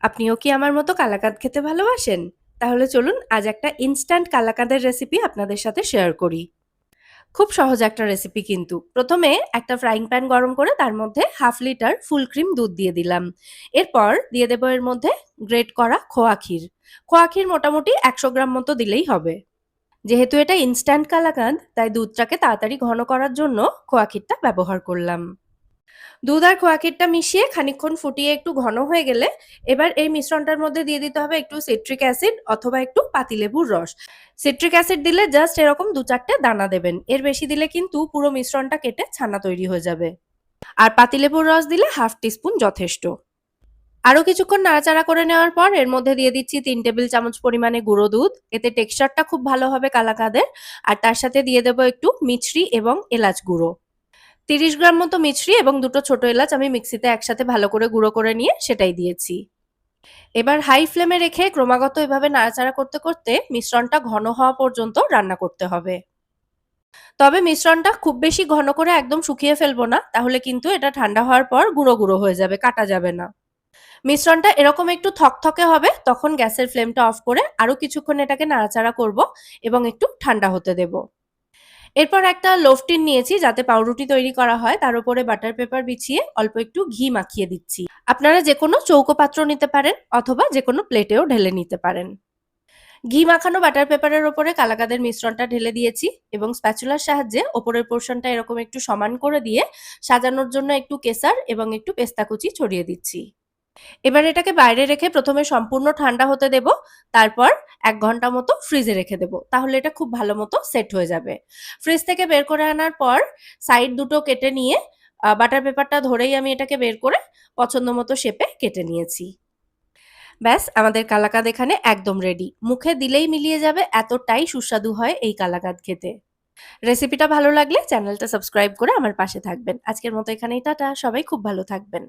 আপনিও কি আমার মতো কালাকাঁদ খেতে ভালোবাসেন? তাহলে চলুন আজ একটা ইনস্ট্যান্ট কালাকাঁদের রেসিপি আপনাদের সাথে শেয়ার করি। খুব সহজ একটা রেসিপি কিন্তু। প্রথমে একটা ফ্রাইং প্যান গরম করে তার মধ্যে 1/2 লিটার ফুল ক্রিম দুধ দিয়ে দিলাম। এরপর দিয়ে দেব এর মধ্যে গ্রেট করা খোয়া ক্ষীর। খোয়া ক্ষীর মোটামুটি 100 গ্রাম মতো দিলেই হবে। যেহেতু এটা ইনস্ট্যান্ট কালাকাঁদ, তাই দুধটাকে তাড়াতাড়ি ঘন করার জন্য খোয়া ক্ষীরটা ব্যবহার করলাম। দুধ আর খোয়া ক্ষীরটা মিশিয়ে খানিকক্ষণ ফুটিয়ে একটু ঘন হয়ে গেলে এবার এই মিশ্রণটার মধ্যে দিয়ে দিতে হবে একটু সিট্রিক অ্যাসিড অথবা একটু পাতিলেবুর রস। সিট্রিক অ্যাসিড দিলে জাস্ট এরকম 2-4টে দানা দেবেন, এর বেশি দিলে কিন্তু পুরো মিশ্রণটা কেটে ছানা তৈরি হয়ে যাবে। আর পাতিলেবুর রস দিলে 1/2 টিস্পুন যথেষ্ট। আরো কিছুক্ষণ নাড়াচাড়া করে নেওয়ার পর এর মধ্যে দিয়ে দিচ্ছি 3 টেবিল চামচ পরিমাণে গুঁড়ো দুধ। এতে টেক্সচারটা খুব ভালো হবে কালাকাঁদের। আর তার সাথে দিয়ে দেবো একটু মিছরি এবং এলাচ গুঁড়ো। 30 গ্রাম মতো মিছরি এবং দুটো ছোট এলাচ আমি মিক্সিতে একসাথে ভালো করে গুঁড়ো করে নিয়ে সেটাই দিয়েছি। এবার হাই ফ্লেমে রেখে ক্রমাগত এভাবে নাড়াচাড়া করতে করতে মিশ্রণটা ঘন হওয়া পর্যন্ত রান্না করতে হবে। তবে মিশ্রণটা খুব বেশি ঘন করে একদম শুকিয়ে ফেলবো না, তাহলে কিন্তু এটা ঠান্ডা হওয়ার পর গুঁড়ো গুঁড়ো হয়ে যাবে, কাটা যাবে না। মিশ্রণটা এরকম একটু থকথকে হবে, তখন গ্যাসের ফ্লেমটা অফ করে আরো কিছুক্ষণ এটাকে নাড়াচাড়া করব এবং একটু ঠান্ডা হতে দেব। এরপর একটা লোফ টিন নিয়েছি যাতে পাউরুটি তৈরি করা হয়, তার উপরে বাটার পেপার বিছিয়ে অল্প একটু ঘি মাখিয়ে দিচ্ছি। আপনারা যে কোনো চৌকো পাত্র নিতে পারেন অথবা যে কোনো প্লেটেও ঢেলে নিতে পারেন। ঘি মাখানো বাটার পেপারের ওপরে কালাকাঁদের মিশ্রণটা ঢেলে দিয়েছি এবং স্প্যাচুলার সাহায্যে ওপরের পোর্শনটা এরকম একটু সমান করে দিয়ে সাজানোর জন্য একটু কেসার এবং একটু পেস্তা কুচি ছড়িয়ে দিচ্ছি। এবার এটাকে বাইরে রেখে প্রথমে সম্পূর্ণ ঠান্ডা হতে দেব, তারপর 1 ঘন্টা মতো ফ্রিজে রেখে দেব, তাহলে এটা খুব ভালো মতো সেট হয়ে যাবে। ফ্রিজ থেকে বের করে আনার পর সাইড দুটো কেটে নিয়ে বাটার পেপারটা ধরেই আমি এটাকে বের করে পছন্দ মতো শেপে কেটে নিয়েছি। ব্যাস, আমাদের কালাকাঁদ এখানে একদম রেডি। মুখে দিলেই মিলিয়ে যাবে, এতটাই সুস্বাদু হয় এই কালাকাঁদ খেতে। রেসিপিটা ভালো লাগলে চ্যানেলটা সাবস্ক্রাইব করে আমার পাশে থাকবেন। আজকের মতো এখানেই টাটা, সবাই খুব ভালো থাকবেন।